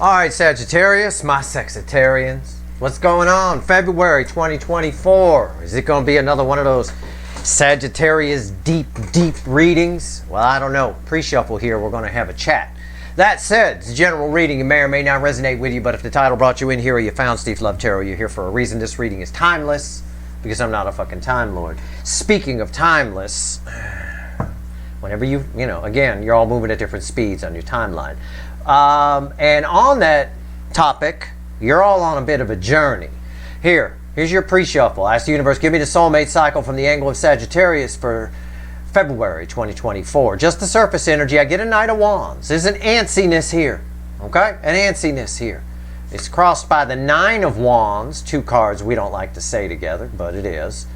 Alright, Sagittarius, my Sexitarians. What's going on? February 2024. Is it going to be another one of those Sagittarius deep readings? Well, I don't know. Pre-shuffle here, we're going to have a chat. That said, it's a general reading. It may or may not resonate with you, but if the title brought you in here or you found Steve Love Tarot, you're here for a reason. This reading is timeless because I'm not a fucking Time Lord. Speaking of timeless, whenever again, you're all moving at different speeds on your timeline. And on that topic, you're all on a bit of a journey. Here's your pre-shuffle. Ask the universe, give me the soulmate cycle from the angle of Sagittarius for February 2024. Just the surface energy. I get a Knight of Wands. There's an antsiness here. Okay? An antsiness here. It's crossed by the Nine of Wands. Two cards we don't like to say together, but it is.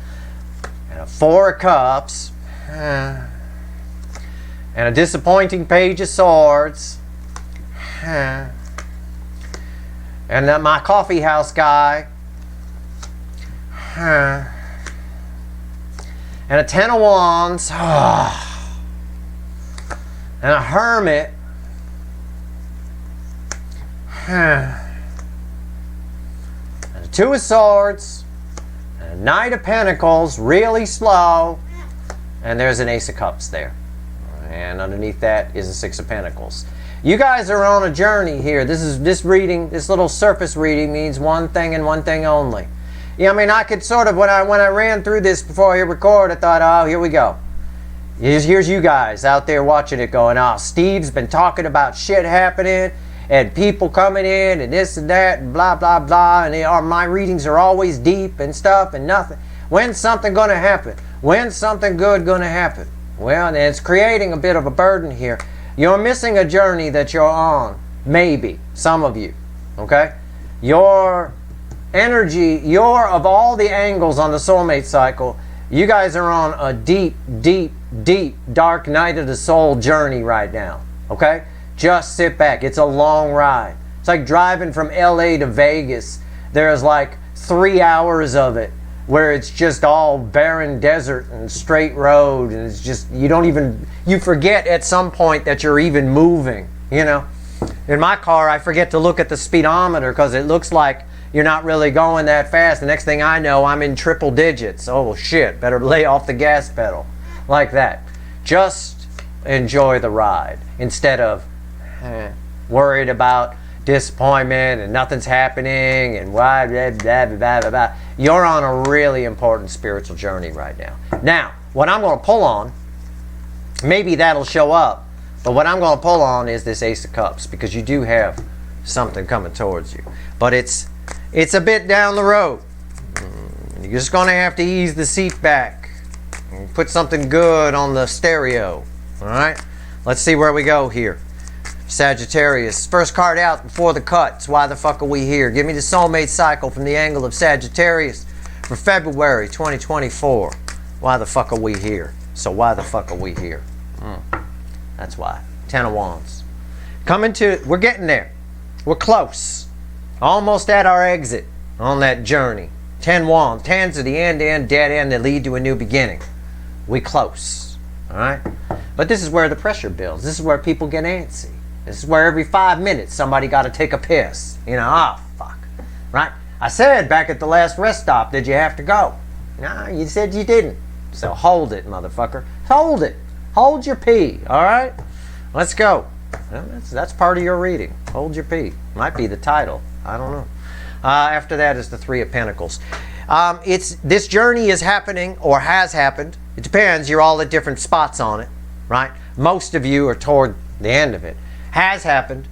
And a Four of Cups. And a disappointing Page of Swords. And then my coffee house guy. And a Ten of Wands. And a Hermit. And a Two of Swords. And a Knight of Pentacles, really slow. And there's an Ace of Cups there. And underneath that is a Six of Pentacles. You guys are on a journey here. This reading, this little surface reading means one thing and one thing only. Yeah, I mean, I could sort of, when I ran through this before I hit record, I thought, oh, here we go. Here's you guys out there watching it going, oh, Steve's been talking about shit happening and people coming in and this and that and blah, blah, blah. And my readings are always deep and stuff and nothing. When's something going to happen? When's something good going to happen? Well, and it's creating a bit of a burden here. You're missing a journey that you're on. Maybe. Some of you. Okay? Your energy, of all the angles on the soulmate cycle, you guys are on a deep, dark night of the soul journey right now. Okay? Just sit back. It's a long ride. It's like driving from LA to Vegas. There's like 3 hours of it where it's just all barren desert and straight road, and it's just, you forget at some point that you're even moving, you know. In my car, I forget to look at the speedometer because it looks like you're not really going that fast. The next thing I know, I'm in triple digits. Oh shit, better lay off the gas pedal. Like that. Just enjoy the ride instead of worried about disappointment and nothing's happening and why blah, blah, blah, blah, blah. You're on a really important spiritual journey right now. Now, what I'm going to pull on, maybe that'll show up, but what I'm going to pull on is this Ace of Cups, because you do have something coming towards you. But it's a bit down the road. You're just going to have to ease the seat back and put something good on the stereo. All right? Let's see where we go here. Sagittarius, first card out before the cuts. Why the fuck are we here? Give me the soulmate cycle from the angle of Sagittarius for February 2024. Why the fuck are we here? So why the fuck are we here? That's why. Ten of Wands. We're getting there. We're close. Almost at our exit on that journey. 10 Wands. Tens are the end-to-end dead end that lead to a new beginning. We close. Alright? But this is where the pressure builds. This is where people get antsy. This is where every 5 minutes somebody got to take a piss. You know, oh, fuck. Right? I said back at the last rest stop, did you have to go? No, you said you didn't. So hold it, motherfucker. Hold it. Hold your pee, all right? Let's go. Well, that's part of your reading. Hold your pee. Might be the title. I don't know. After that is the Three of Pentacles. This journey is happening or has happened. It depends. You're all at different spots on it, right? Most of you are toward the end of it. Has happened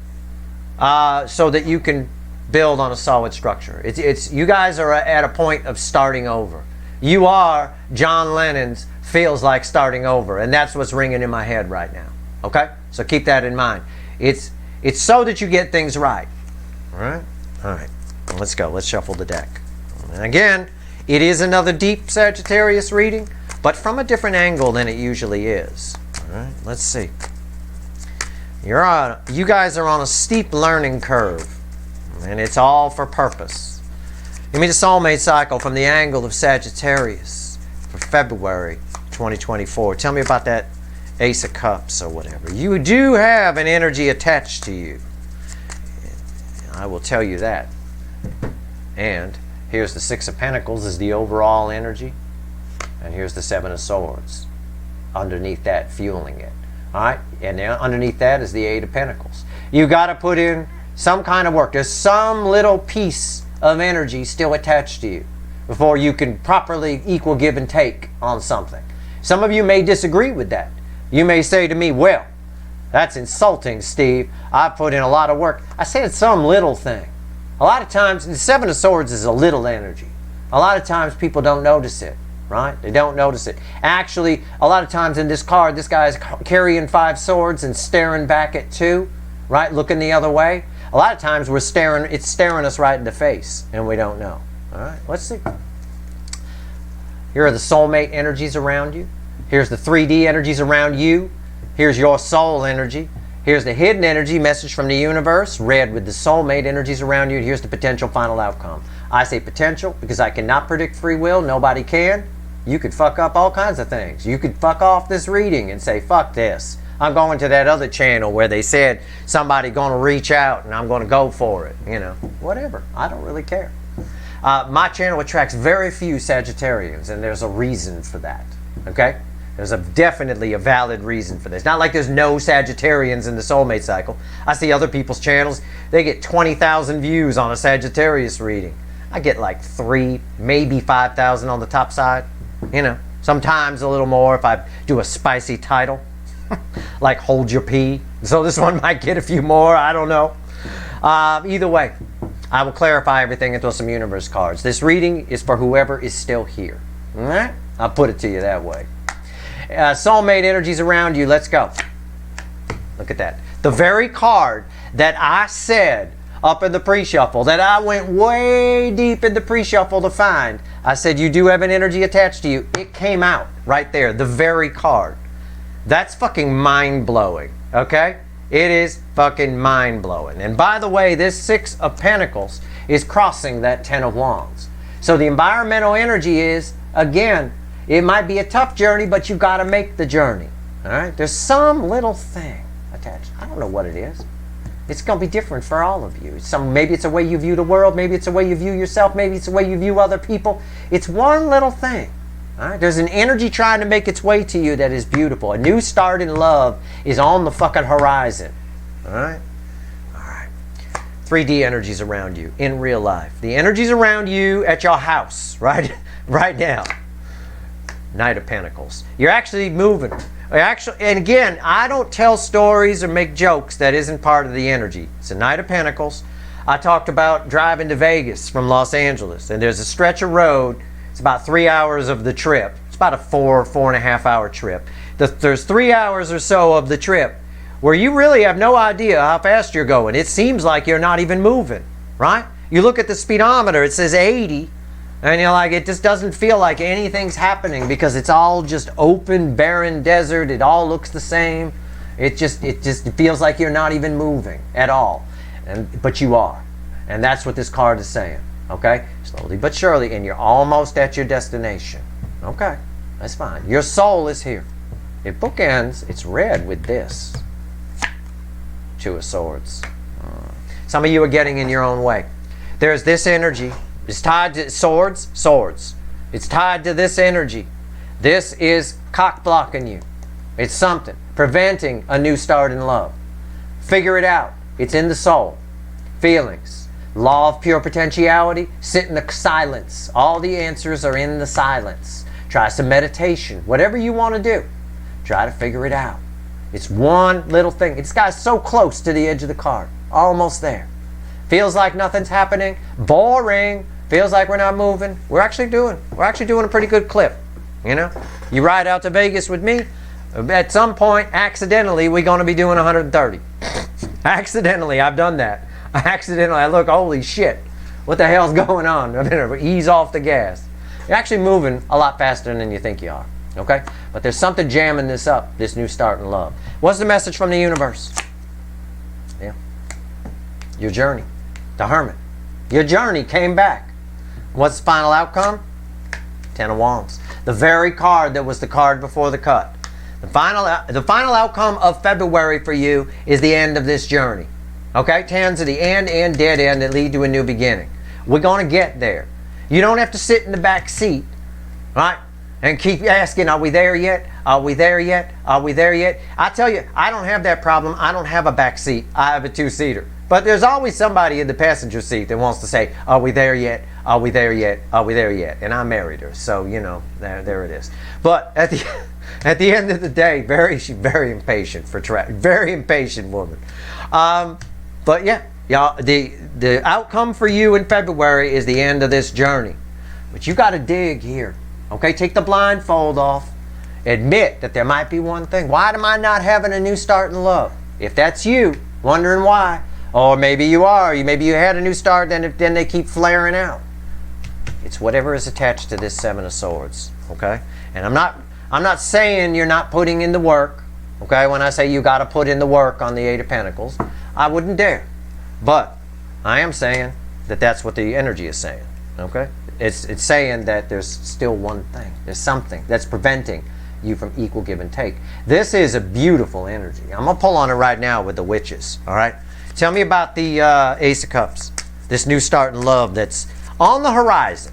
so that you can build on a solid structure. You guys are at a point of starting over. You are John Lennon's Feels Like Starting Over, and that's what's ringing in my head right now. Okay? So keep that in mind. It's so that you get things right. All right? All right. Let's go. Let's shuffle the deck. And again, it is another deep Sagittarius reading, but from a different angle than it usually is. All right? Let's see. You guys are on a steep learning curve, and it's all for purpose. Give me the soulmate cycle from the angle of Sagittarius for February 2024. Tell me about that Ace of Cups or whatever. You do have an energy attached to you. I will tell you that. And here's the Six of Pentacles is the overall energy. And here's the Seven of Swords underneath that, fueling it. All right? And then underneath that is the Eight of Pentacles. You got to put in some kind of work. There's some little piece of energy still attached to you before you can properly equal give and take on something. Some of you may disagree with that. You may say to me, well, that's insulting, Steve. I put in a lot of work. I said some little thing. A lot of times, the Seven of Swords is a little energy. A lot of times people don't notice it, right? They don't notice it. Actually, a lot of times in this card, this guy is carrying 5 swords and staring back at 2, right? Looking the other way. A lot of times it's staring us right in the face, and we don't know. All right, let's see. Here are the soulmate energies around you. Here's the 3D energies around you. Here's your soul energy. Here's the hidden energy, message from the universe, red with the soulmate energies around you. Here's the potential final outcome. I say potential because I cannot predict free will. Nobody can. You could fuck up all kinds of things. You could fuck off this reading and say, fuck this. I'm going to that other channel where they said somebody going to reach out and I'm going to go for it. You know, whatever. I don't really care. My channel attracts very few Sagittarians, and there's a reason for that. Okay? There's definitely a valid reason for this. Not like there's no Sagittarians in the soulmate cycle. I see other people's channels, they get 20,000 views on a Sagittarius reading. I get like 3, maybe 5,000 on the top side. You know, sometimes a little more if I do a spicy title, like Hold Your Pee. So this one might get a few more, I don't know. Either way, I will clarify everything and throw some universe cards. This reading is for whoever is still here. All right? I'll put it to you that way. Soulmate energies around you. Let's go. Look at that. The very card that I said up in the pre-shuffle, that I went way deep in the pre-shuffle to find. I said, you do have an energy attached to you. It came out right there. The very card. That's fucking mind-blowing. Okay? It is fucking mind-blowing. And by the way, this 6 of Pentacles is crossing that 10 of Wands. So the environmental energy is, again, it might be a tough journey, but you've got to make the journey. All right? There's some little thing attached. I don't know what it is. It's going to be different for all of you. Maybe it's a way you view the world. Maybe it's a way you view yourself. Maybe it's a way you view other people. It's one little thing. All right? There's an energy trying to make its way to you that is beautiful. A new start in love is on the fucking horizon. All right? All right. 3D energies around you in real life. The energies around you at your house, right now. Knight of Pentacles. You're actually moving. And again, I don't tell stories or make jokes that isn't part of the energy. It's a Knight of Pentacles. I talked about driving to Vegas from Los Angeles, and there's a stretch of road. It's about 3 hours of the trip. It's about a 4.5 hour trip. There's 3 hours or so of the trip where you really have no idea how fast you're going. It seems like you're not even moving, right? You look at the speedometer, it says 80. And you're like, it just doesn't feel like anything's happening because it's all just open, barren desert. It all looks the same. It feels like you're not even moving at all. But you are. And that's what this card is saying. Okay? Slowly but surely. And you're almost at your destination. Okay. That's fine. Your soul is here. It bookends. It's red with this. 2 of Swords. Some of you are getting in your own way. There's this energy. It's tied to swords. It's tied to this energy. This is cock blocking you. It's something. Preventing a new start in love. Figure it out. It's in the soul. Feelings. Law of pure potentiality. Sit in the silence. All the answers are in the silence. Try some meditation. Whatever you want to do. Try to figure it out. It's one little thing. This guy's so close to the edge of the card. Almost there. Feels like nothing's happening. Boring. Feels like we're not moving. We're actually doing a pretty good clip. You know? You ride out to Vegas with me, at some point, accidentally, we're going to be doing 130. Accidentally, I've done that. I look, holy shit. What the hell's going on? I better ease off the gas. You're actually moving a lot faster than you think you are. Okay? But there's something jamming this up, this new start in love. What's the message from the universe? Yeah. Your journey. The Hermit. Your journey came back. What's the final outcome? 10 of Wands. The very card that was the card before the cut. The final outcome of February for you is the end of this journey. Okay, 10s are the end, dead end that lead to a new beginning. We're going to get there. You don't have to sit in the back seat, right? And keep asking, are we there yet? Are we there yet? Are we there yet? I tell you, I don't have that problem. I don't have a back seat. I have a two-seater. But there's always somebody in the passenger seat that wants to say, are we there yet? Are we there yet? Are we there yet? And I married her, so, you know, there it is. But at the end of the day, she's very impatient very impatient woman. But yeah, y'all, the outcome for you in February is the end of this journey. But you got to dig here. Okay, take the blindfold off. Admit that there might be one thing. Why am I not having a new start in love? If that's you, wondering why, or maybe you are, maybe you had a new start, then they keep flaring out. It's whatever is attached to this Seven of Swords. Okay, and I'm not saying you're not putting in the work. Okay, when I say you got to put in the work on the Eight of Pentacles, I wouldn't dare. But I am saying that that's what the energy is saying. Okay. It's saying that there's still one thing. There's something that's preventing you from equal give and take. This is a beautiful energy. I'm going to pull on it right now with the witches. All right? Tell me about the Ace of Cups. This new start in love that's on the horizon.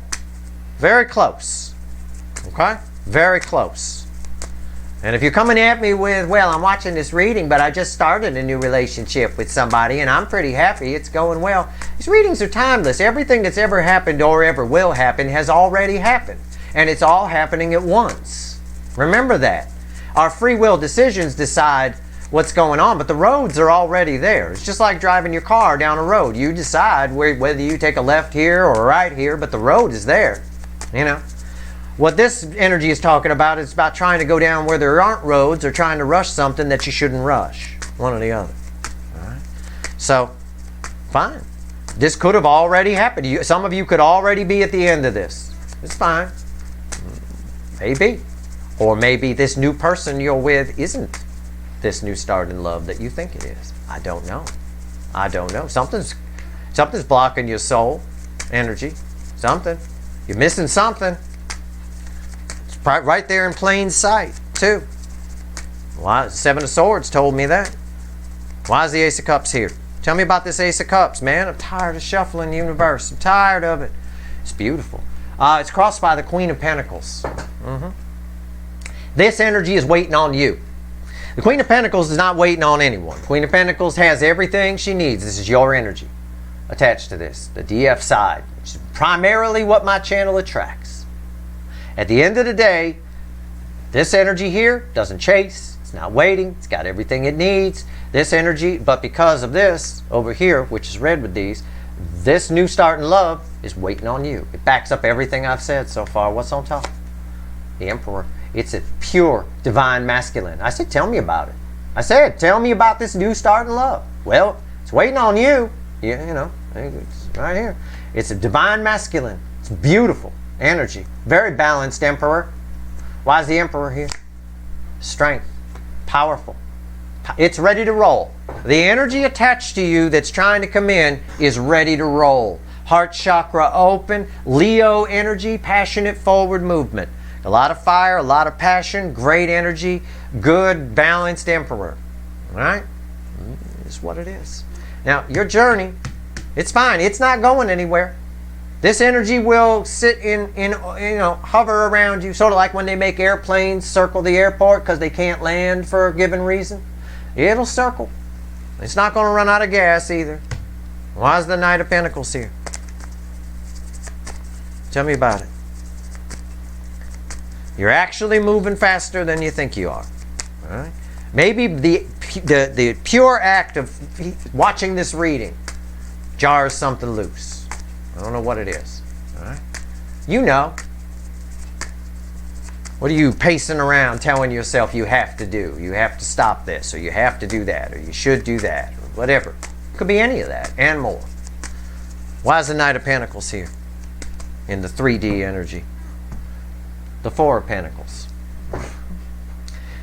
Very close. Okay? Very close. And if you're coming at me with, well, I'm watching this reading, but I just started a new relationship with somebody and I'm pretty happy, it's going well. These readings are timeless. Everything that's ever happened or ever will happen has already happened. And it's all happening at once. Remember that. Our free will decisions decide what's going on, but the roads are already there. It's just like driving your car down a road. You decide whether you take a left here or a right here, but the road is there. You know. What this energy is talking about is about trying to go down where there aren't roads or trying to rush something that you shouldn't rush. One or the other. All right? So, fine. This could have already happened. Some of you could already be at the end of this. It's fine. Maybe. Or maybe this new person you're with isn't this new start in love that you think it is. I don't know. I don't know. Something's blocking your soul energy. Something. You're missing something. Right there in plain sight, too. Why? Seven of Swords told me that. Why is the Ace of Cups here? Tell me about this Ace of Cups, man. I'm tired of shuffling the universe. I'm tired of it. It's beautiful. It's crossed by the Queen of Pentacles. This energy is waiting on you. The Queen of Pentacles is not waiting on anyone. Queen of Pentacles has everything she needs. This is your energy attached to this. The DF side, which is primarily what my channel attracts. At the end of the day, this energy here doesn't chase. It's not waiting. It's got everything it needs. This energy, but because of this over here, which is red with these, this new start in love is waiting on you. It backs up everything I've said so far. What's on top? The Emperor. It's a pure divine masculine. I said, tell me about it. I said, tell me about this new start in love. Well, it's waiting on you. You know, it's right here. It's a divine masculine. It's beautiful energy. Very balanced Emperor. Why is the Emperor here? Strength. Powerful. It's ready to roll. The energy attached to you that's trying to come in is ready to roll. Heart chakra open. Leo energy. Passionate forward movement. A lot of fire, a lot of passion, great energy, good, balanced Emperor. All right? It's what it is. Now, your journey, it's fine. It's not going anywhere. This energy will sit hover around you, sort of like when they make airplanes circle the airport because they can't land for a given reason. It'll circle. It's not going to run out of gas either. Why is the Knight of Pentacles here? Tell me about it. You're actually moving faster than you think you are. All right? Maybe the pure act of watching this reading jars something loose. I don't know what it is. All right? You know. What are you pacing around telling yourself you have to do? You have to stop this, or you have to do that, or you should do that, or whatever. It could be any of that and more. Why is the Knight of Pentacles here in the 3D energy? The Four of Pentacles.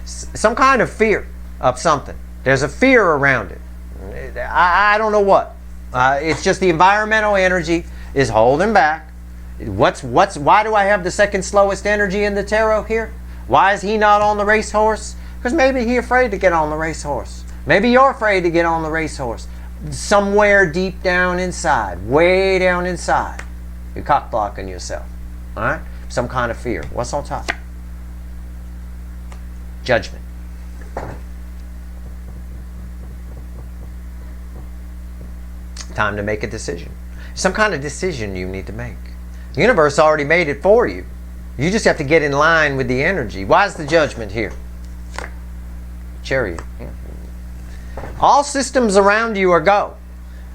Some kind of fear of something. There's a fear around it. I don't know what. It's just the environmental energy is holding back. Why do I have the second slowest energy in the tarot here? Why is he not on the racehorse? Because maybe he's afraid to get on the racehorse. Maybe you're afraid to get on the racehorse. somewhere deep down inside, way down inside, you're cock blocking yourself. All right? Some kind of fear. What's on top? Judgment. Time to make a decision. Some kind of decision you need to make. The universe already made it for you. You just have to get in line with the energy. Why is the Judgment here? Chariot. Yeah. All systems around you are go.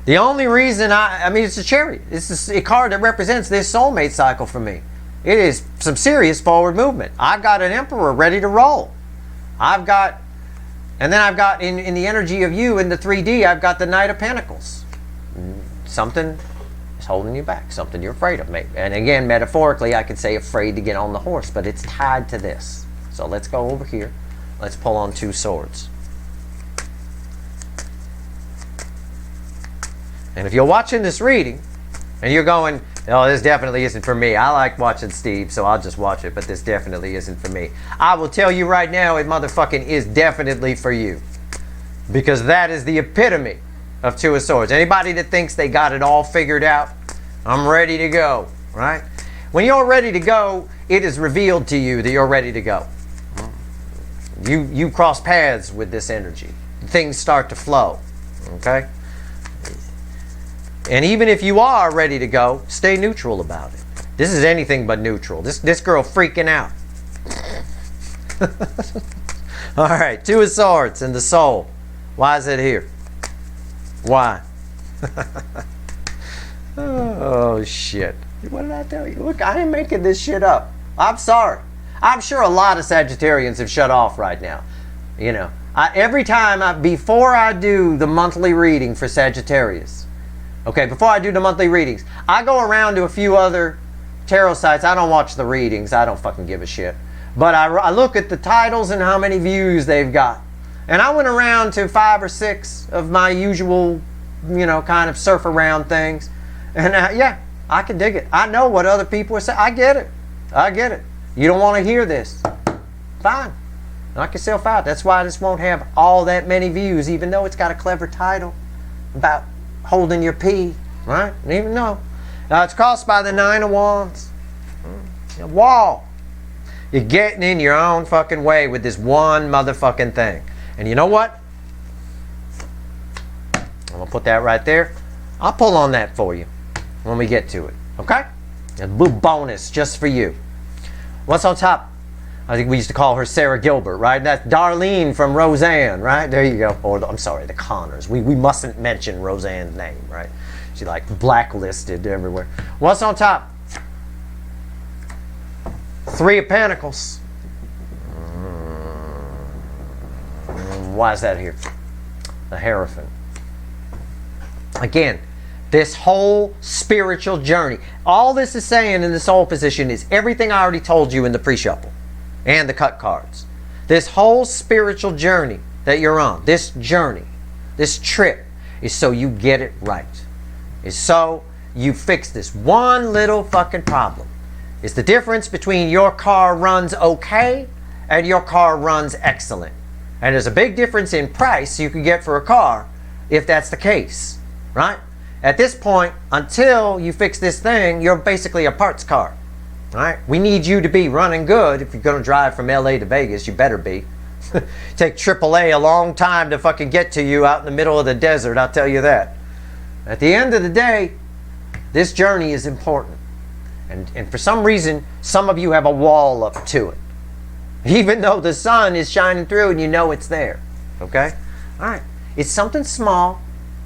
The only reason I mean, it's a Chariot. It's a card that represents this soulmate cycle for me. It is some serious forward movement. I've got an Emperor ready to roll. And then I've got in the energy of you in the 3D, I've got the Knight of Pentacles. Something is holding you back. Something you're afraid of. And again, metaphorically, I could say afraid to get on the horse, but it's tied to this. So let's go over here. Let's pull on 2 swords. And if you're watching this reading and you're going, oh, this definitely isn't for me. I like watching Steve, so I'll just watch it, but this definitely isn't for me. I will tell you right now, it motherfucking is definitely for you. Because that is the epitome of 2 of Swords. Anybody that thinks they got it all figured out, I'm ready to go, right? When you're ready to go, it is revealed to you that you're ready to go. You cross paths with this energy. Things start to flow, okay? And even if you are ready to go, stay neutral about it. This is anything but neutral. This girl freaking out. All right, 2 of Swords in the soul. Why is it here? Why? Oh, shit. What did I tell you? Look, I ain't making this shit up. I'm sorry. I'm sure a lot of Sagittarians have shut off right now. You know, every time, before I do the monthly reading for Sagittarius, okay, before I do the monthly readings, I go around to a few other tarot sites. I don't watch the readings. I don't fucking give a shit. But I look at the titles and how many views they've got. And I went around to 5 or 6 of my usual, you know, kind of surf around things. And yeah, I can dig it. I know what other people are saying. I get it. I get it. You don't want to hear this. Fine. Knock yourself out. That's why this won't have all that many views, even though it's got a clever title about holding your pee, right? Even though it's crossed by the 9 of Wands. A wall. You're getting in your own fucking way with this one motherfucking thing. And you know what? I'm going to put that right there. I'll pull on that for you when we get to it. Okay? A little bonus just for you. What's on top? I think we used to call her Sarah Gilbert, right? That's Darlene from Roseanne, right? There you go. Or I'm sorry, the Connors. We mustn't mention Roseanne's name, right? She's like blacklisted everywhere. What's on top? 3 of Pentacles. Why is that here? The Hierophant. Again, this whole spiritual journey. All this is saying in the soul position is everything I already told you in the pre-shuffle and the cut cards. This whole spiritual journey that you're on, this journey, this trip, is so you get it right. Is so you fix this one little fucking problem. It's the difference between your car runs okay and your car runs excellent. And there's a big difference in price you can get for a car if that's the case, right? At this point, until you fix this thing, you're basically a parts car, right? We need you to be running good. If you're going to drive from LA to Vegas, you better be. Take AAA a long time to fucking get to you out in the middle of the desert, I'll tell you that. At the end of the day, this journey is important. And for some reason, some of you have a wall up to it. Even though the sun is shining through and you know it's there. Okay? All right. It's something small.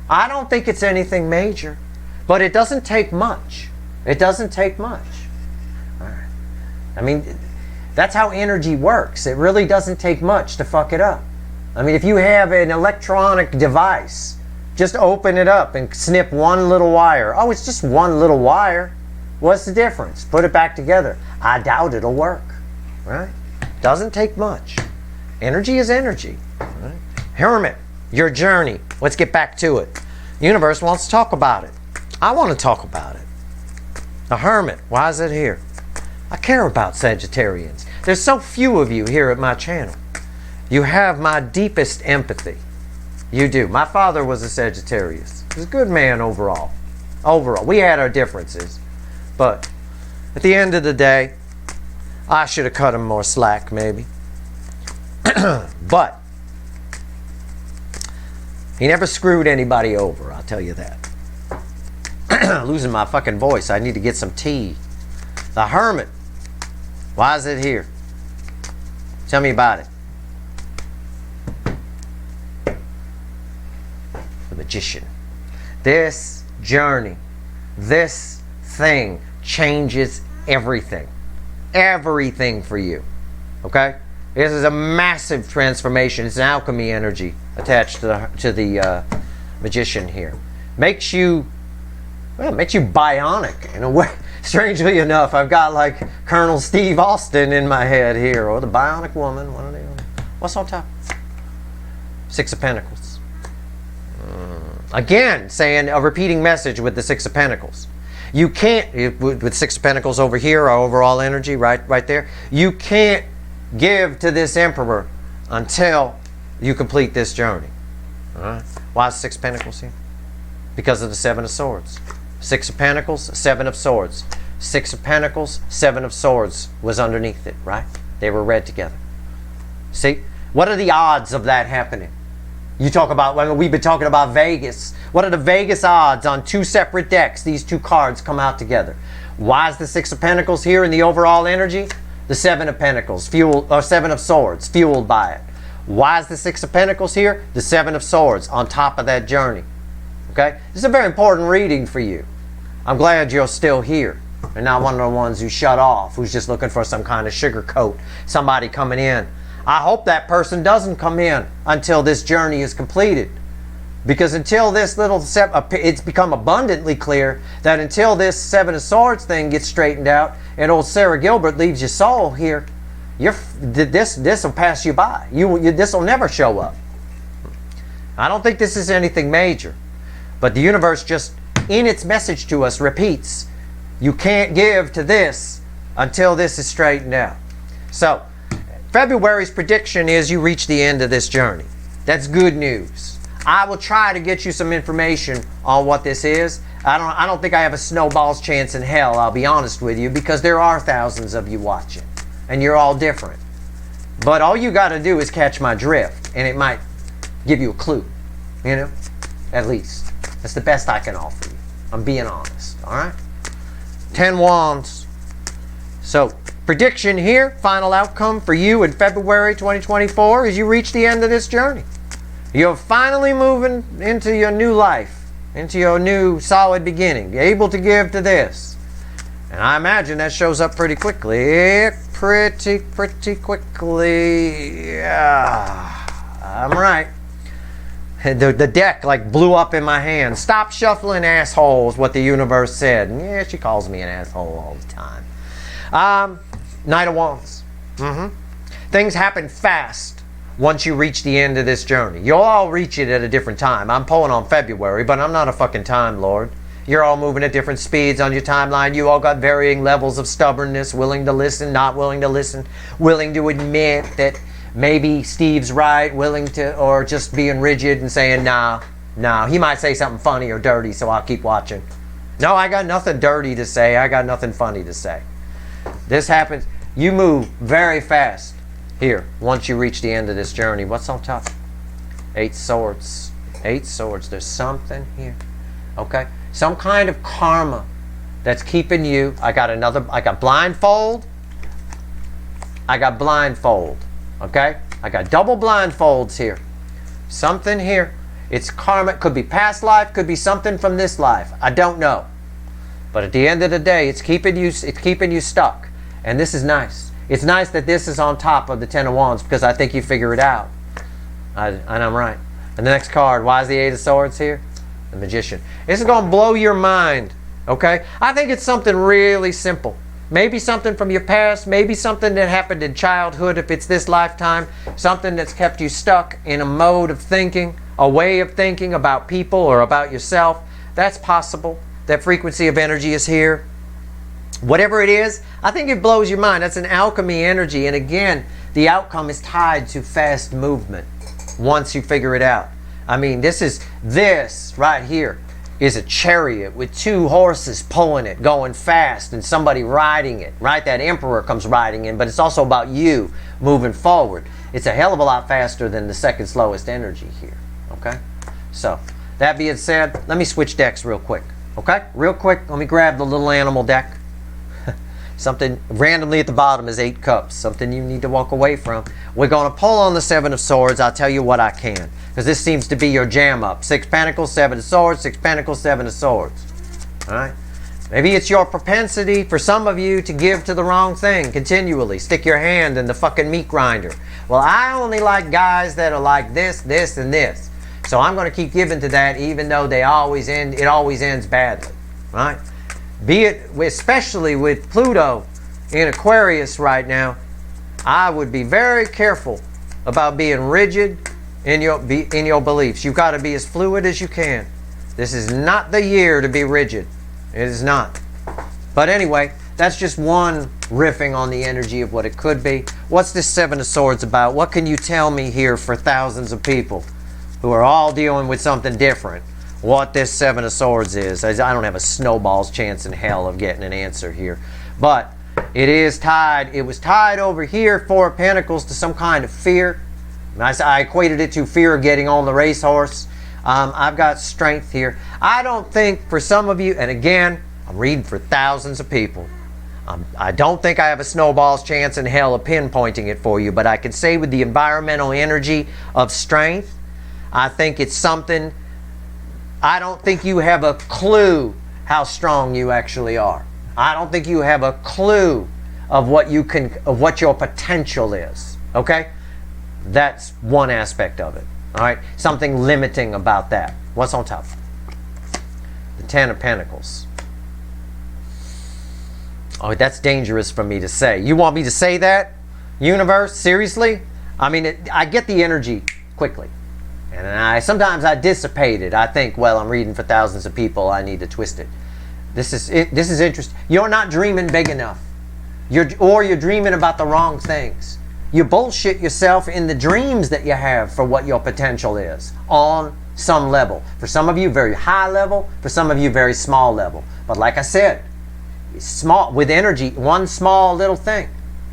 I don't think it's anything major. But it doesn't take much. It doesn't take much. All right. I mean, that's how energy works. It really doesn't take much to fuck it up. I mean, if you have an electronic device, just open it up and snip one little wire. Oh, it's just one little wire. What's the difference? Put it back together. I doubt it'll work. Right? Doesn't take much. Energy is energy. Right? Hermit, your journey. Let's get back to it. The universe wants to talk about it. I want to talk about it. The Hermit, why is it here? I care about Sagittarians. There's so few of you here at my channel. You have my deepest empathy. You do. My father was a Sagittarius. He was a good man overall. Overall. We had our differences. But at the end of the day, I should have cut him more slack, maybe. But he never screwed anybody over, I'll tell you that. Losing my fucking voice. I need to get some tea. The Hermit. Why is it here? Tell me about it. The Magician. This journey, this thing changes everything. Everything for you. Okay? This is a massive transformation. It's an alchemy energy attached to the Magician here. Makes you bionic in a way. Strangely enough, I've got like Colonel Steve Austin in my head here, or the Bionic Woman. One of the, what's on top? Six of Pentacles. Again, saying a repeating message with the Six of Pentacles. You can't, with Six of Pentacles over here, our overall energy, right there. You can't give to this Emperor until you complete this journey. All right? Why is Six of Pentacles here? Because of the Seven of Swords. Six of Pentacles, Seven of Swords. Six of Pentacles, Seven of Swords was underneath it, right? They were read together. See? What are the odds of that happening? You talk about, when we've been talking about Vegas. What are the Vegas odds on two separate decks? These two cards come out together. Why is the Six of Pentacles here in the overall energy? The Seven of Pentacles, fueled, or Seven of Swords, fueled by it. Why is the Six of Pentacles here? The Seven of Swords on top of that journey. Okay? This is a very important reading for you. I'm glad you're still here and not one of the ones who shut off, who's just looking for some kind of sugar coat, somebody coming in. I hope that person doesn't come in until this journey is completed. Because until this little it's become abundantly clear that until this Seven of Swords thing gets straightened out and old Sarah Gilbert leaves your soul here, this will pass you by. This will never show up. I don't think this is anything major. But the universe just, in its message to us, repeats, you can't give to this until this is straightened out. So, February's prediction is you reach the end of this journey. That's good news. I will try to get you some information on what this is. I don't think I have a snowball's chance in hell, I'll be honest with you, because there are thousands of you watching, and you're all different. But all you got to do is catch my drift, and it might give you a clue, you know, at least. That's the best I can offer you. I'm being honest, all right? 10 Wands. So, prediction here, final outcome for you in February 2024 is you reach the end of this journey. You're finally moving into your new life, into your new solid beginning. You're able to give to this. And I imagine that shows up pretty quickly. Pretty quickly. Yeah, I'm right. The deck like blew up in my hand. Stop shuffling, asshole, is what the universe said. And yeah, she calls me an asshole all the time. Knight of Wands. Things happen fast once you reach the end of this journey. You'll all reach it at a different time. I'm pulling on February, but I'm not a fucking time lord. You're all moving at different speeds on your timeline. You all got varying levels of stubbornness, willing to listen, not willing to listen, willing to admit that maybe Steve's right, willing to, or just being rigid and saying, nah, he might say something funny or dirty, so I'll keep watching. No, I got nothing dirty to say. I got nothing funny to say. This happens. You move very fast here once you reach the end of this journey. What's on top? 8 Swords. 8 Swords. There's something here. Okay? Some kind of karma that's keeping you. I got blindfold. I got blindfold. Okay? I got double blindfolds here. Something here. It's karma. It could be past life. Could be something from this life. I don't know. But at the end of the day, it's keeping you stuck. And this is nice. It's nice that this is on top of the 10 of Wands because I think you figure it out. And I'm right. And the next card, why is the 8 of Swords here? The Magician. This is going to blow your mind. Okay? I think it's something really simple. Maybe something from your past, maybe something that happened in childhood if it's this lifetime, something that's kept you stuck in a mode of thinking, a way of thinking about people or about yourself. That's possible. That frequency of energy is here. Whatever it is, I think it blows your mind. That's an alchemy energy. And again, the outcome is tied to fast movement once you figure it out. I mean, this right here is a chariot with 2 horses pulling it, going fast, and somebody riding it, right? That emperor comes riding in, but it's also about you moving forward. It's a hell of a lot faster than the second slowest energy here, okay? So, that being said, let me switch decks real quick, okay? Real quick, let me grab the little animal deck. Something randomly at the bottom is 8 cups, something you need to walk away from. We're going to pull on the 7 of swords. I'll tell you what I can, because this seems to be your jam up. 6 pentacles, 7 of swords, 6 pentacles, 7 of swords. All right? Maybe it's your propensity for some of you to give to the wrong thing continually. Stick your hand in the fucking meat grinder. Well, I only like guys that are like this, this, and this. So I'm going to keep giving to that, even though it always ends badly. Right? Be it, especially with Pluto in Aquarius right now, I would be very careful about being rigid in your beliefs. You've got to be as fluid as you can. This is not the year to be rigid. It is not. But anyway, that's just one riffing on the energy of what it could be. What's this 7 of swords about? What can you tell me here for thousands of people who are all dealing with something different? What this 7 of swords is. I don't have a snowball's chance in hell of getting an answer here. But it is tied. It was tied over here, 4 of Pentacles, to some kind of fear. I equated it to fear of getting on the racehorse. I've got strength here. I don't think for some of you, and again, I'm reading for thousands of people. I don't think I have a snowball's chance in hell of pinpointing it for you, but I can say with the environmental energy of strength, I think it's something. I don't think you have a clue how strong you actually are. I don't think you have a clue of what your potential is. Okay? That's one aspect of it. All right? Something limiting about that. What's on top? The 10 of Pentacles. Oh, that's dangerous for me to say. You want me to say that? Universe? Seriously? I mean, I get the energy quickly. And sometimes I dissipate it. I think, well, I'm reading for thousands of people. I need to twist it. This is interesting. You're not dreaming big enough. You're dreaming about the wrong things. You bullshit yourself in the dreams that you have for what your potential is on some level. For some of you, very high level. For some of you, very small level. But like I said, small with energy, one small little thing.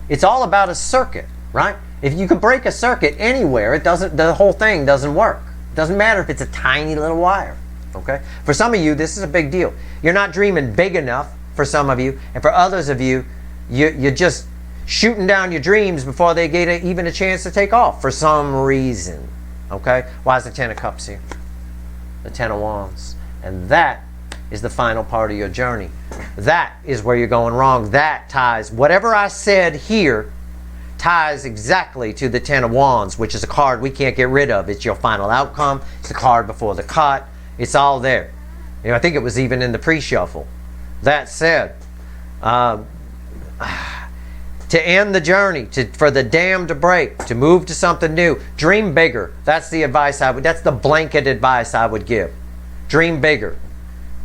It's all about a circuit, right? If you can break a circuit anywhere, the whole thing doesn't work. It doesn't matter if it's a tiny little wire. Okay? For some of you, this is a big deal. You're not dreaming big enough for some of you, and for others of you, you're just shooting down your dreams before they get even a chance to take off for some reason. Okay? Why is the 10 of Cups here? The 10 of Wands. And that is the final part of your journey. That is where you're going wrong. That ties, whatever I said here, ties exactly to the 10 of Wands, which is a card we can't get rid of. It's your final outcome. It's the card before the cut. It's all there. You know, I think it was even in the pre-shuffle. That said, to end the journey, for the dam to break, to move to something new, dream bigger. That's the advice that's the blanket advice I would give. Dream bigger.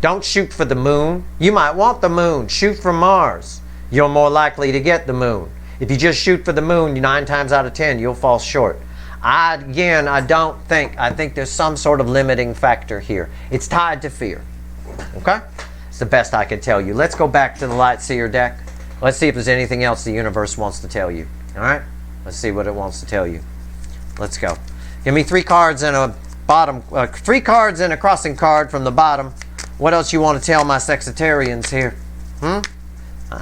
Don't shoot for the moon. You might want the moon. Shoot for Mars. You're more likely to get the moon. If you just shoot for the moon, 9 times out of 10, you'll fall short. I think there's some sort of limiting factor here. It's tied to fear. Okay? It's the best I can tell you. Let's go back to the Light Seer deck. Let's see if there's anything else the universe wants to tell you. All right? Let's see what it wants to tell you. Let's go. Give me 3 cards and a bottom, 3 cards and a crossing card from the bottom. What else you want to tell my Sagittarians here? I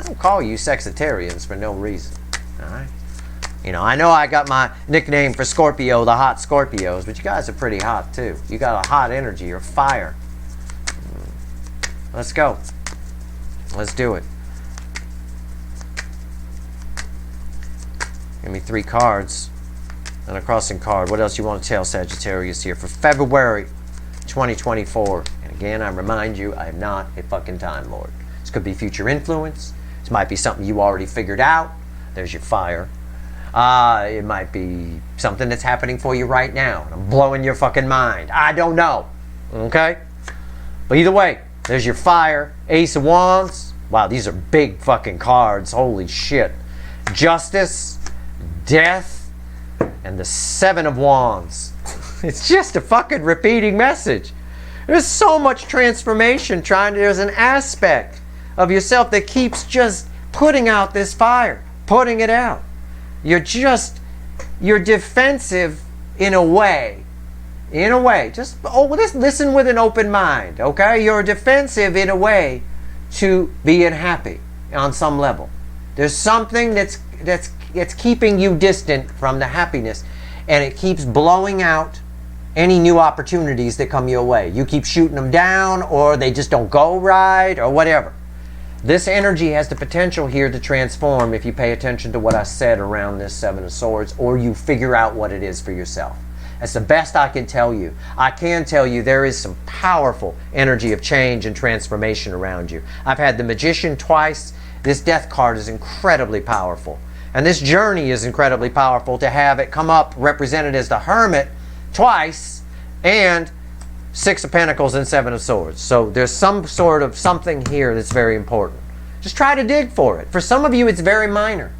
don't call you Sagittarians for no reason. All right? You know I got my nickname for Scorpio, the hot Scorpios, but you guys are pretty hot too. You got a hot energy, you're fire. Let's go. Let's do it. Give me 3 cards and a crossing card. What else you want to tell Sagittarius here for February 2024? And again, I remind you, I am not a fucking Time Lord. This could be future influence. This might be something you already figured out. There's your fire. It might be something that's happening for you right now. And I'm blowing your fucking mind. I don't know. Okay? But either way, there's your fire. Ace of Wands. Wow, these are big fucking cards. Holy shit. Justice, Death, and the 7 of Wands. It's just a fucking repeating message. There's so much transformation there's an aspect of yourself that keeps just putting out this fire, putting it out. You're defensive in a way. Just listen with an open mind, okay? You're defensive in a way to being happy on some level. There's something that's keeping you distant from the happiness, and it keeps blowing out any new opportunities that come your way. You keep shooting them down, or they just don't go right, or whatever. This energy has the potential here to transform if you pay attention to what I said around this Seven of Swords, or you figure out what it is for yourself. That's the best I can tell you. I can tell you there is some powerful energy of change and transformation around you. I've had the Magician twice. This Death card is incredibly powerful. And this journey is incredibly powerful to have it come up represented as the Hermit twice, and Six of Pentacles and Seven of Swords. So there's some sort of something here that's very important. Just try to dig for it. For some of you, it's very minor.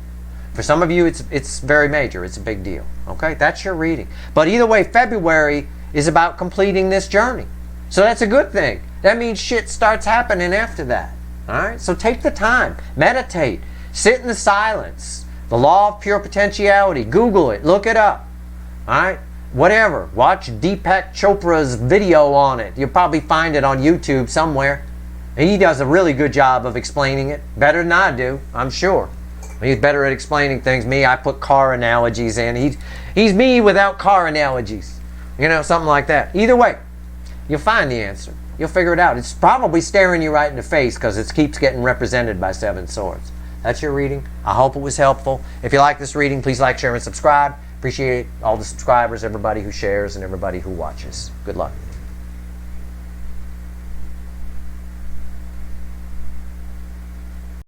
For some of you, it's very major. It's a big deal. Okay? That's your reading. But either way, February is about completing this journey. So that's a good thing. That means shit starts happening after that. All right? So take the time. Meditate. Sit in the silence. The law of pure potentiality. Google it. Look it up. All right? Whatever. Watch Deepak Chopra's video on it. You'll probably find it on YouTube somewhere. And he does a really good job of explaining it. Better than I do, I'm sure. He's better at explaining things. Me, I put car analogies in. He's me without car analogies. You know, something like that. Either way, you'll find the answer. You'll figure it out. It's probably staring you right in the face because it keeps getting represented by Seven Swords. That's your reading. I hope it was helpful. If you like this reading, please like, share, and subscribe. Appreciate all the subscribers, everybody who shares, and everybody who watches. Good luck.